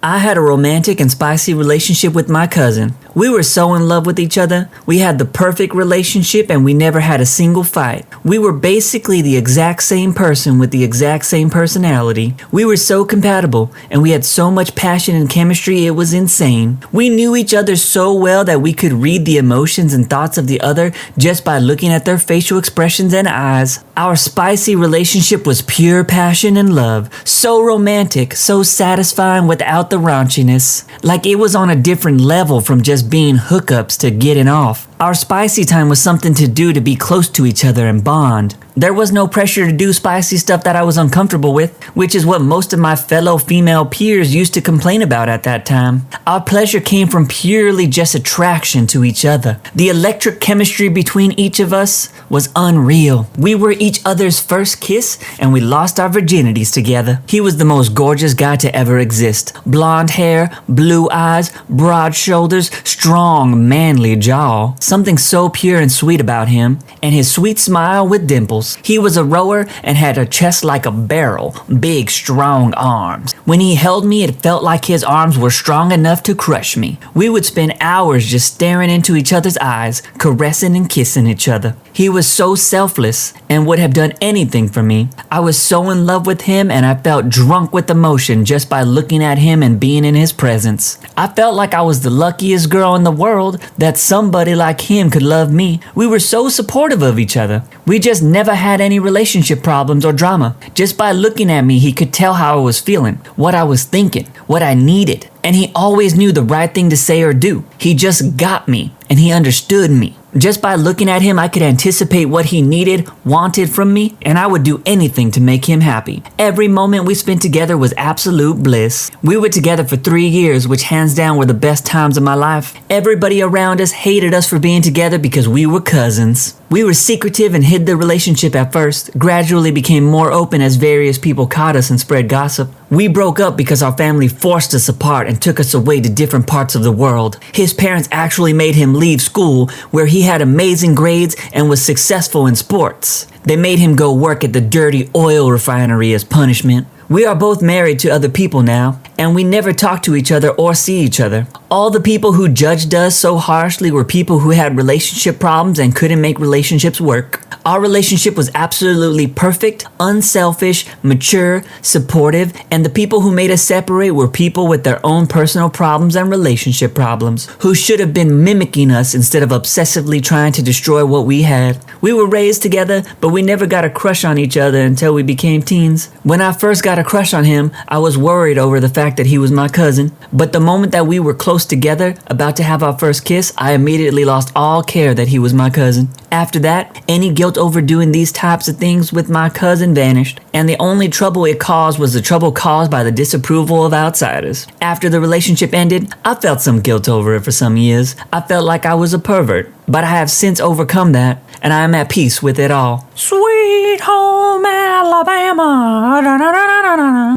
I had a romantic and spicy relationship with my cousin. We were so in love with each other. We had the perfect relationship and we never had a single fight. We were basically the exact same person with the exact same personality. We were so compatible and we had so much passion and chemistry it was insane. We knew each other so well that we could read the emotions and thoughts of the other just by looking at their facial expressions and eyes. Our spicy relationship was pure passion and love. So romantic, so satisfying without the raunchiness. Like it was on a different level from just being hookups to getting off. Our spicy time was something to do to be close to each other and bond. There was no pressure to do spicy stuff that I was uncomfortable with, which is what most of my fellow female peers used to complain about at that time. Our pleasure came from purely just attraction to each other. The electric chemistry between each of us was unreal. We were each other's first kiss and we lost our virginities together. He was the most gorgeous guy to ever exist. Blonde hair, blue eyes, broad shoulders, strong, manly jaw. Something so pure and sweet about him, and his sweet smile with dimples. He was a rower and had a chest like a barrel, big, strong arms. When he held me, it felt like his arms were strong enough to crush me. We would spend hours just staring into each other's eyes, caressing and kissing each other. He was so selfless and would have done anything for me. I was so in love with him and I felt drunk with emotion just by looking at him and being in his presence. I felt like I was the luckiest girl in the world that somebody like him could love me. We were so supportive of each other. We just never had any relationship problems or drama. Just by looking at me, he could tell how I was feeling, what I was thinking, what I needed. And he always knew the right thing to say or do. He just got me and he understood me. Just by looking at him, I could anticipate what he needed, wanted from me, and I would do anything to make him happy. Every moment we spent together was absolute bliss. We were together for 3 years, which hands down were the best times of my life. Everybody around us hated us for being together because we were cousins. We were secretive and hid the relationship at first, gradually became more open as various people caught us and spread gossip. We broke up because our family forced us apart and took us away to different parts of the world. His parents actually made him leave school, where he had amazing grades and was successful in sports. They made him go work at the dirty oil refinery as punishment. We are both married to other people now, and we never talk to each other or see each other. All the people who judged us so harshly were people who had relationship problems and couldn't make relationships work. Our relationship was absolutely perfect, unselfish, mature, supportive, and the people who made us separate were people with their own personal problems and relationship problems, who should have been mimicking us instead of obsessively trying to destroy what we had. We were raised together, but we never got a crush on each other until we became teens. When I first got a crush on him, I was worried over the fact that he was my cousin. But the moment that we were close together, about to have our first kiss, I immediately lost all care that he was my cousin. After that, any guilt over doing these types of things with my cousin vanished, and the only trouble it caused was the trouble caused by the disapproval of outsiders. After the relationship ended, I felt some guilt over it for some years. I felt like I was a pervert, but I have since overcome that, and I am at peace with it all. Sweet home Alabama.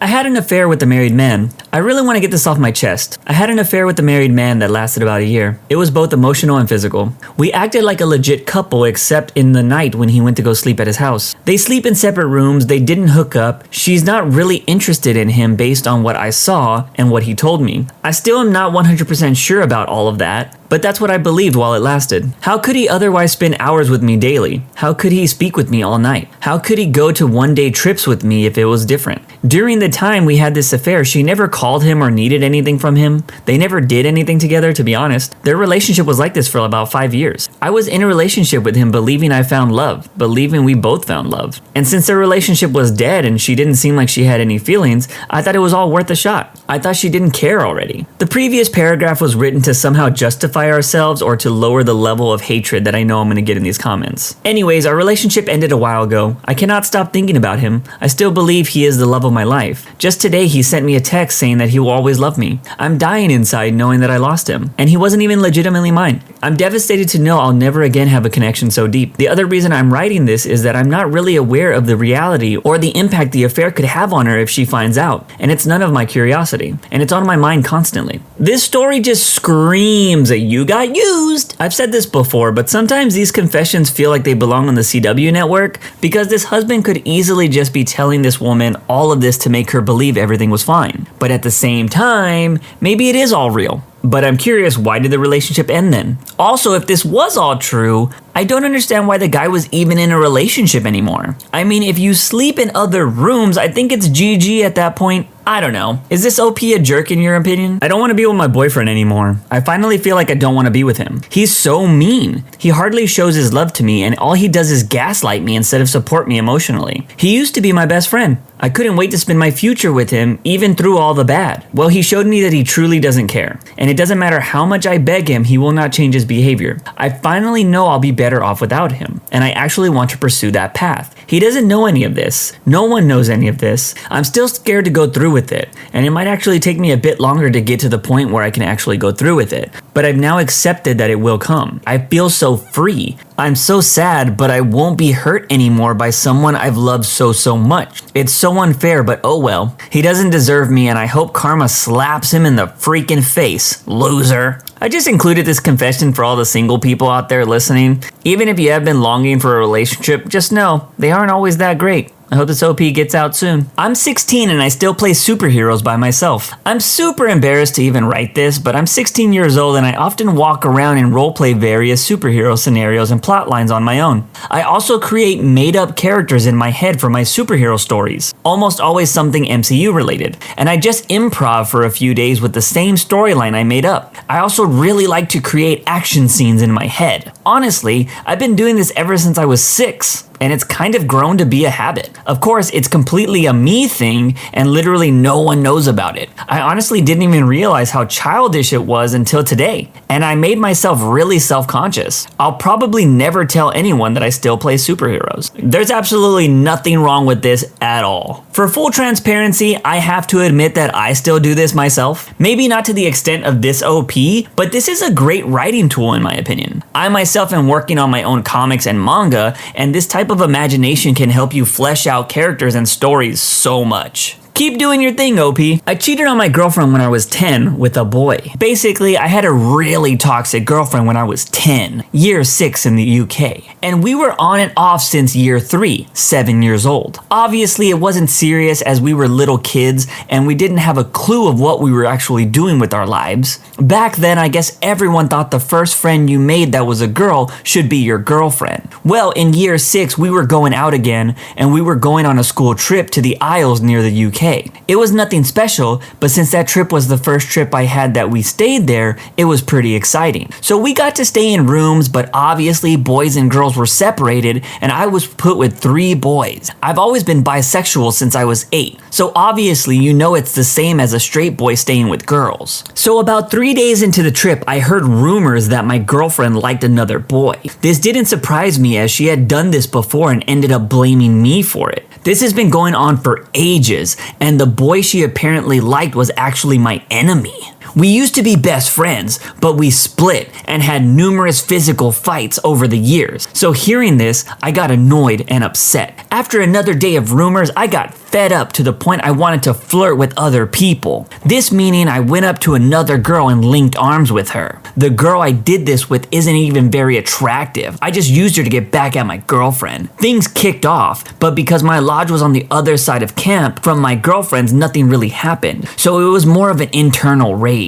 I had an affair with a married man. I really want to get this off my chest. I had an affair with a married man that lasted about a year. It was both emotional and physical. We acted like a legit couple except in the night when he went to go sleep at his house. They sleep in separate rooms, they didn't hook up. She's not really interested in him based on what I saw and what he told me. I still am not 100% sure about all of that, but that's what I believed while it lasted. How could he otherwise spend hours with me daily? How could he speak with me all night? How could he go to one-day trips with me if it was different? During the time we had this affair, she never called him or needed anything from him. They never did anything together, to be honest. Their relationship was like this for about 5 years. I was in a relationship with him believing I found love, believing we both found love. And since their relationship was dead and she didn't seem like she had any feelings, I thought it was all worth a shot. I thought she didn't care already. The previous paragraph was written to somehow justify ourselves or to lower the level of hatred that I know I'm gonna get in these comments. Anyways, our relationship ended a while ago. I cannot stop thinking about him. I still believe he is the love of my life. Just today he sent me a text saying that he will always love me. I'm dying inside knowing that I lost him, and he wasn't even legitimately mine. I'm devastated to know I'll never again have a connection so deep. The other reason I'm writing this is that I'm not really aware of the reality or the impact the affair could have on her if she finds out, and it's none of my curiosity, and it's on my mind constantly. family. This story just screams that you got used. I've said this before, but sometimes these confessions feel like they belong on the CW network because this husband could easily just be telling this woman all of this to make her believe everything was fine. But at the same time, maybe it is all real. But I'm curious, why did the relationship end then? Also, if this was all true, I don't understand why the guy was even in a relationship anymore. I mean, if you sleep in other rooms, I think it's GG at that point. I don't know. Is this OP a jerk in your opinion? I don't want to be with my boyfriend anymore. I finally feel like I don't want to be with him. He's so mean. He hardly shows his love to me, and all he does is gaslight me instead of support me emotionally. He used to be my best friend. I couldn't wait to spend my future with him, even through all the bad. Well, he showed me that he truly doesn't care. And it doesn't matter how much I beg him, he will not change his behavior. I finally know I'll be better off without him. And I actually want to pursue that path. He doesn't know any of this. No one knows any of this. I'm still scared to go through with it. And it might actually take me a bit longer to get to the point where I can actually go through with it. But I've now accepted that it will come. I feel so free. I'm so sad, but I won't be hurt anymore by someone I've loved so much. It's so unfair, but oh well. He doesn't deserve me, and I hope karma slaps him in the freaking face, loser. I just included this confession for all the single people out there listening. Even if you have been longing for a relationship, just know they aren't always that great. I hope this OP gets out soon. I'm 16 and I still play superheroes by myself. I'm super embarrassed to even write this, but I'm 16 years old and I often walk around and roleplay various superhero scenarios and plot lines on my own. I also create made-up characters in my head for my superhero stories, almost always something MCU related, and I just improv for a few days with the same storyline I made up. I also really like to create action scenes in my head. Honestly, I've been doing this ever since I was 6. And it's kind of grown to be a habit. Of course, it's completely a me thing and literally no one knows about it. I honestly didn't even realize how childish it was until today, and I made myself really self-conscious. I'll probably never tell anyone that I still play superheroes. There's absolutely nothing wrong with this at all. For full transparency, I have to admit that I still do this myself. Maybe not to the extent of this OP, but this is a great writing tool in my opinion. I myself am working on my own comics and manga, and this type of imagination can help you flesh out characters and stories so much. Keep doing your thing, OP. I cheated on my girlfriend when I was 10 with a boy. Basically, I had a really toxic girlfriend when I was 10, year 6 in the UK. And we were on and off since year 3, 7 years old. Obviously, it wasn't serious as we were little kids and we didn't have a clue of what we were actually doing with our lives. Back then, I guess everyone thought the first friend you made that was a girl should be your girlfriend. Well, in year 6, we were going out again and we were going on a school trip to the Isles near the UK. It was nothing special, but since that trip was the first trip I had that we stayed there, it was pretty exciting. So we got to stay in rooms, but obviously boys and girls were separated and I was put with 3 boys. I've always been bisexual since I was 8, so obviously you know it's the same as a straight boy staying with girls. So about 3 days into the trip, I heard rumors that my girlfriend liked another boy. This didn't surprise me as she had done this before and ended up blaming me for it. This has been going on for ages, and the boy she apparently liked was actually my enemy. We used to be best friends, but we split and had numerous physical fights over the years. So hearing this, I got annoyed and upset. After another day of rumors, I got fed up to the point I wanted to flirt with other people. This meaning I went up to another girl and linked arms with her. The girl I did this with isn't even very attractive. I just used her to get back at my girlfriend. Things kicked off, but because my lodge was on the other side of camp from my girlfriend's, nothing really happened. So it was more of an internal rage.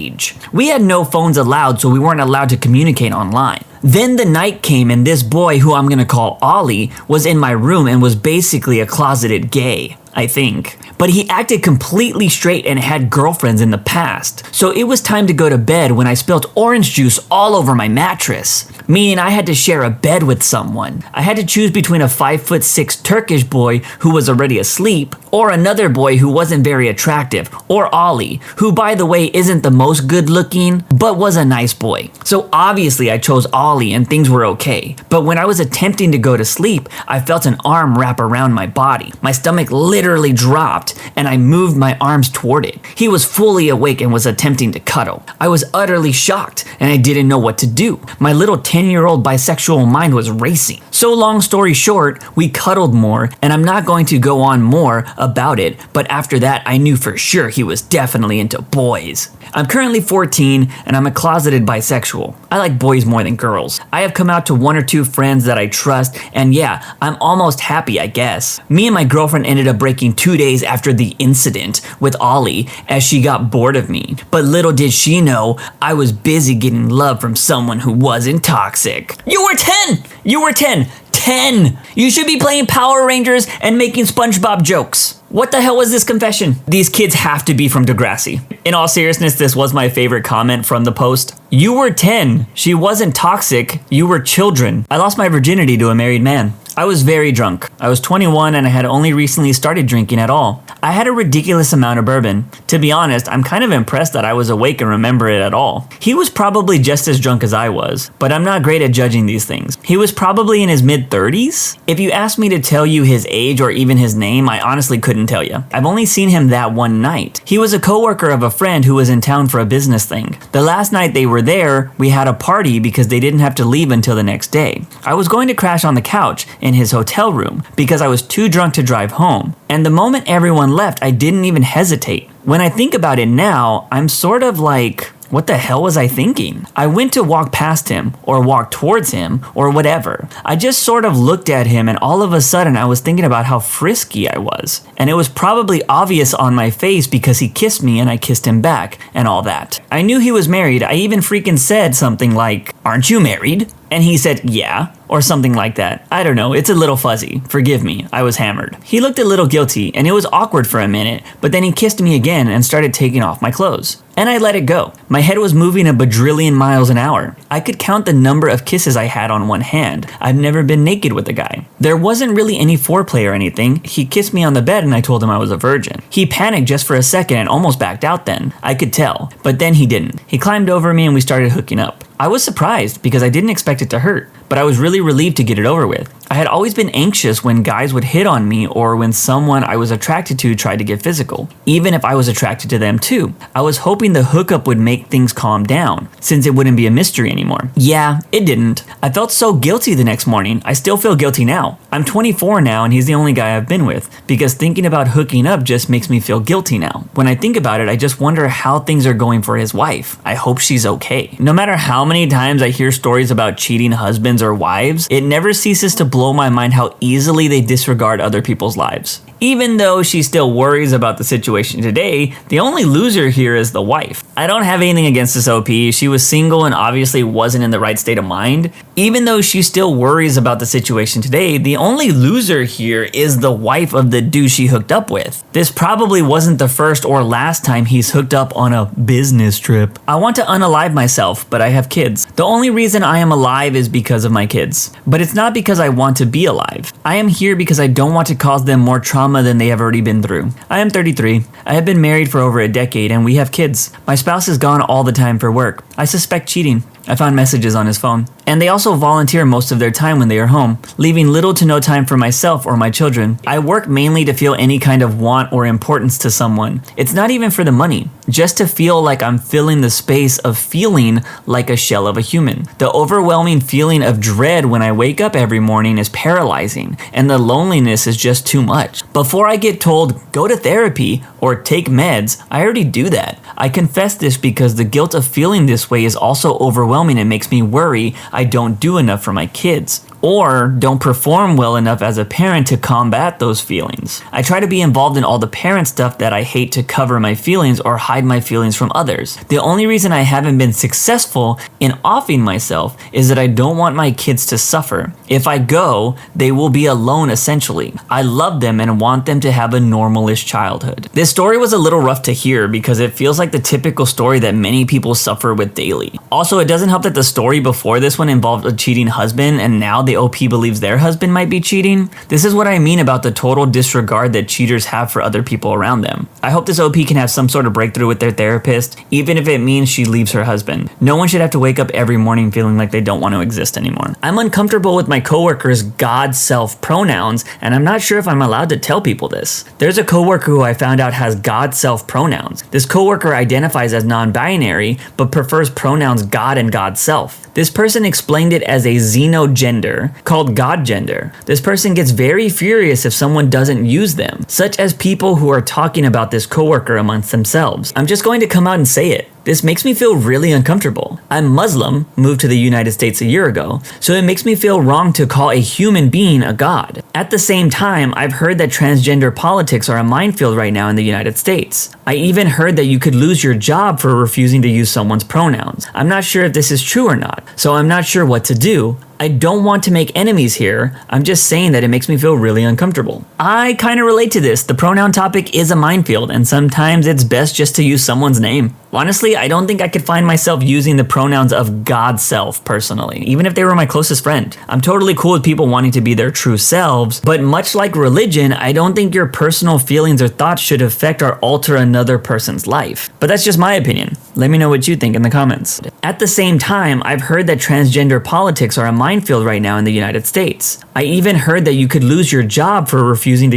We had no phones allowed, so we weren't allowed to communicate online. Then the night came and this boy, who I'm gonna call Ollie, was in my room and was basically a closeted gay, I think. But he acted completely straight and had girlfriends in the past. So it was time to go to bed when I spilled orange juice all over my mattress, meaning I had to share a bed with someone. I had to choose between a 5'6" Turkish boy who was already asleep, or another boy who wasn't very attractive, or Ollie, who by the way isn't the most good looking, but was a nice boy. So obviously I chose Ollie and things were okay. But when I was attempting to go to sleep, I felt an arm wrap around my body. My stomach literally literally dropped and I moved my arms toward it. He was fully awake and was attempting to cuddle. I was utterly shocked and I didn't know what to do. My little 10-year-old bisexual mind was racing. So long story short, we cuddled more, and I'm not going to go on more about it, but after that I knew for sure he was definitely into boys. I'm currently 14 and I'm a closeted bisexual. I like boys more than girls. I have come out to 1 or 2 friends that I trust, and yeah, I'm almost happy, I guess. Me and my girlfriend ended up breaking 2 days after the incident with Ollie as she got bored of me. But little did she know, I was busy getting love from someone who wasn't toxic. You were 10! You were 10! 10! You should be playing Power Rangers and making SpongeBob jokes. What the hell was this confession? These kids have to be from Degrassi. In all seriousness, this was my favorite comment from the post. You were 10. She wasn't toxic. You were children. I lost my virginity to a married man. I was very drunk. I was 21 and I had only recently started drinking at all. I had a ridiculous amount of bourbon. To be honest, I'm kind of impressed that I was awake and remember it at all. He was probably just as drunk as I was, but I'm not great at judging these things. He was probably in his mid-30s. If you asked me to tell you his age or even his name, I honestly couldn't tell you. I've only seen him that one night. He was a coworker of a friend who was in town for a business thing. The last night they were there, we had a party because they didn't have to leave until the next day. I was going to crash on the couch in his hotel room because I was too drunk to drive home. And the moment everyone left, I didn't even hesitate. When I think about it now, I'm sort of like, what the hell was I thinking? I went to walk past him or walk towards him or whatever. I just sort of looked at him and all of a sudden I was thinking about how frisky I was. And it was probably obvious on my face because he kissed me and I kissed him back and all that. I knew he was married. I even freaking said something like, "Aren't you married?" And he said, "Yeah," or something like that. I don't know, it's a little fuzzy. Forgive me, I was hammered. He looked a little guilty and it was awkward for a minute, but then he kissed me again and started taking off my clothes. And I let it go. My head was moving a bajillion miles an hour. I could count the number of kisses I had on one hand. I've never been naked with a guy. There wasn't really any foreplay or anything. He kissed me on the bed and I told him I was a virgin. He panicked just for a second and almost backed out then. I could tell. But then he didn't. He climbed over me and we started hooking up. I was surprised because I didn't expect it to hurt, but I was really relieved to get it over with. I had always been anxious when guys would hit on me or when someone I was attracted to tried to get physical, even if I was attracted to them too. I was hoping the hookup would make things calm down, since it wouldn't be a mystery anymore. Yeah, it didn't. I felt so guilty the next morning. I still feel guilty now. I'm 24 now and he's the only guy I've been with, because thinking about hooking up just makes me feel guilty now. When I think about it, I just wonder how things are going for his wife. I hope she's okay. No matter how many times I hear stories about cheating husbands or wives, it never ceases to blow my mind how easily they disregard other people's lives. Even though she still worries about the situation today, the only loser here is the wife. I don't have anything against this OP. She was single and obviously wasn't in the right state of mind. Even though she still worries about the situation today, the only loser here is the wife of the dude she hooked up with. This probably wasn't the first or last time he's hooked up on a business trip. I want to unalive myself, but I have kids. The only reason I am alive is because of my kids. But it's not because I want to be alive. I am here because I don't want to cause them more trauma than they have already been through. I am 33. I have been married for over a decade and we have kids. My spouse is gone all the time for work. I suspect cheating. I found messages on his phone. And they also volunteer most of their time when they are home, leaving little to no time for myself or my children. I work mainly to feel any kind of want or importance to someone. It's not even for the money, just to feel like I'm filling the space of feeling like a shell of a human. The overwhelming feeling of dread when I wake up every morning is paralyzing, and the loneliness is just too much. Before I get told, go to therapy or take meds, I already do that. I confess this because the guilt of feeling this way is also overwhelming and makes me worry I don't do enough for my kids, or don't perform well enough as a parent to combat those feelings. I try to be involved in all the parent stuff that I hate to cover my feelings or hide my feelings from others. The only reason I haven't been successful in offing myself is that I don't want my kids to suffer. If I go, they will be alone essentially. I love them and want them to have a normalish childhood. This story was a little rough to hear because it feels like the typical story that many people suffer with daily. Also, it doesn't help that the story before this one involved a cheating husband and now they apparently OP believes their husband might be cheating. This is what I mean about the total disregard that cheaters have for other people around them. I hope this OP can have some sort of breakthrough with their therapist, even if it means she leaves her husband. No one should have to wake up every morning feeling like they don't want to exist anymore. I'm uncomfortable with my coworker's god-self pronouns, and I'm not sure if I'm allowed to tell people this. There's a coworker who I found out has god-self pronouns. This coworker identifies as non-binary, but prefers pronouns God and God-self. This person explained it as a xenogender called God gender. This person gets very furious if someone doesn't use them, such as people who are talking about this coworker amongst themselves. I'm just going to come out and say it. This makes me feel really uncomfortable. I'm Muslim, moved to the United States a year ago, so it makes me feel wrong to call a human being a god. At the same time, I've heard that transgender politics are a minefield right now in the United States. I even heard that you could lose your job for refusing to use someone's pronouns. I'm not sure if this is true or not, so I'm not sure what to do. I don't want to make enemies here. I'm just saying that it makes me feel really uncomfortable. I kind of relate to this. The pronoun topic is a minefield, and sometimes it's best just to use someone's name. Honestly, I don't think I could find myself using the pronouns of God-self personally, even if they were my closest friend. I'm totally cool with people wanting to be their true selves, but much like religion, I don't think your personal feelings or thoughts should affect or alter another person's life. But that's just my opinion. Let me know what you think in the comments. At the same time, I've heard that transgender politics are a minefield right now in the United States. I even heard that you could lose your job for refusing to